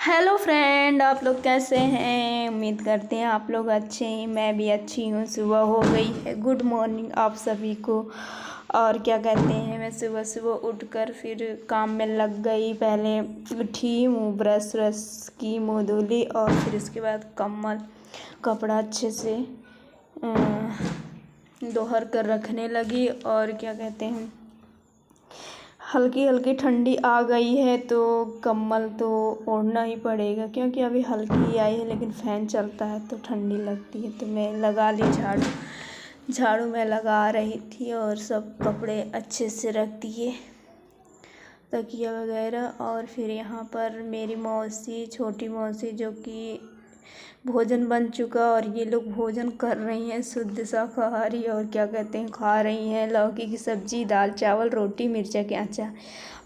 Hello friend, आप लोग कैसे हैं। उम्मीद करते हैं आप लोग अच्छे हैं। मैं भी अच्छी हूँ। सुबह हो गई है। गुड मॉर्निंग आप सभी को। और क्या कहते हैं, मैं सुबह सुबह उठकर फिर काम में लग गई। पहले उठी, मुँह ब्रश की, मुँह धुली और फिर उसके बाद कपड़ा अच्छे से दोहर कर रखने लगी। और क्या कहते हैं, हल्की हल्की ठंडी आ गई है तो कम्बल तो ओढ़ना ही पड़ेगा, क्योंकि अभी हल्की आई है लेकिन फ़ैन चलता है तो ठंडी लगती है। तो मैं लगा ली झाड़ू मैं लगा रही थी और सब कपड़े अच्छे से रख दिए, तकिया वगैरह। और फिर यहाँ पर मेरी मौसी, छोटी मौसी, जो कि भोजन बन चुका और ये लोग भोजन कर रही हैं, शुद्ध शाकाहारी। और क्या कहते हैं, खा रही हैं लौकी की सब्ज़ी, दाल चावल, रोटी, मिर्चा के अचार।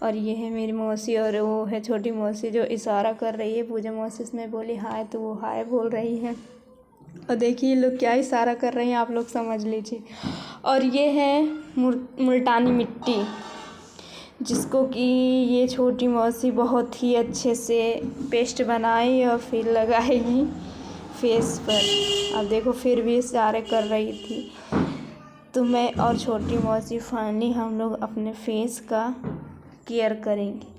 और ये है मेरी मौसी और वो है छोटी मौसी जो इशारा कर रही है। पूजा मौसी इसमें बोली हाय तो वो हाय बोल रही है। और देखिए ये लोग क्या इशारा कर रहे हैं, आप लोग समझ लीजिए। और ये है मुल्तानी मिट्टी, जिसको कि ये छोटी मौसी बहुत ही अच्छे से पेस्ट बनाई और फिर लगाएगी फेस पर। अब देखो फिर भी इशारे कर रही थी। तो मैं और छोटी मौसी फाइनली हम लोग अपने फेस का केयर करेंगे।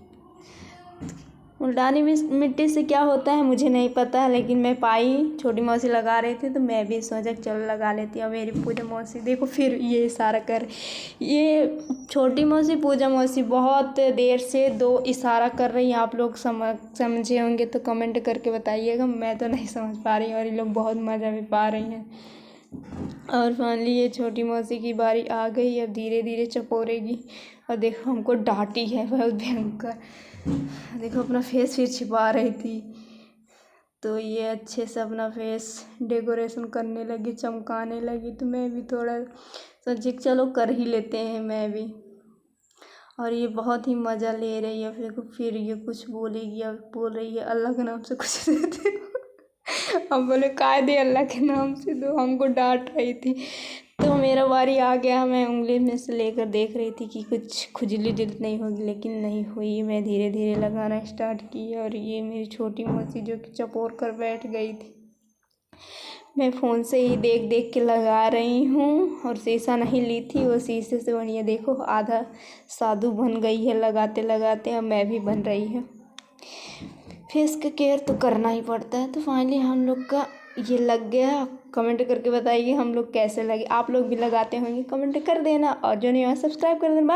मुल्तानी मिट्टी से क्या होता है मुझे नहीं पता है, लेकिन मैं पाई छोटी मौसी लगा रही थी तो मैं भी सोचा चलो लगा लेती हूँ। और मेरी पूजा मौसी देखो फिर ये इशारा कर, ये छोटी मौसी पूजा मौसी बहुत देर से दो इशारा कर रही हैं। आप लोग समझे होंगे तो कमेंट करके बताइएगा। मैं तो नहीं समझ पा रही हूँ और ये लोग बहुत मज़ा भी पा रही हैं। और फाइनली ये छोटी मौसी की बारी आ गई, अब धीरे धीरे चपोरेगी। और देखो हमको डांटी है बहुत भयंकर। देखो अपना फेस फिर छिपा रही थी, तो ये अच्छे से अपना फेस डेकोरेशन करने लगी, चमकाने लगी। तो मैं भी थोड़ा सोची चलो कर ही लेते हैं मैं भी। और ये बहुत ही मज़ा ले रही है। फिर ये कुछ बोलेगी, अब बोल रही है अल्लाह के नाम से कुछ देते हो। हम बोले कायदे अल्लाह के नाम से दो, हमको डांट रही थी। तो मेरा बारी आ गया, मैं उंगली में से लेकर देख रही थी कि कुछ खुजली दिल नहीं होगी, लेकिन नहीं हुई। मैं धीरे धीरे लगाना स्टार्ट की और ये मेरी छोटी मौसी जो कि चपोर कर बैठ गई थी। मैं फ़ोन से ही देख देख के लगा रही हूँ और शीशा नहीं ली थी, वो शीशे से बढ़िया देखो आधा साधु बन गई है लगाते लगाते। अब मैं भी बन रही हूँ। फेस का केयर तो करना ही पड़ता है। तो फाइनली हम लोग का ये लग गया। कमेंट करके बताइए हम लोग कैसे लगे। आप लोग भी लगाते होंगे, कमेंट कर देना। और जो नहीं हुआ सब्सक्राइब कर देना। बाय।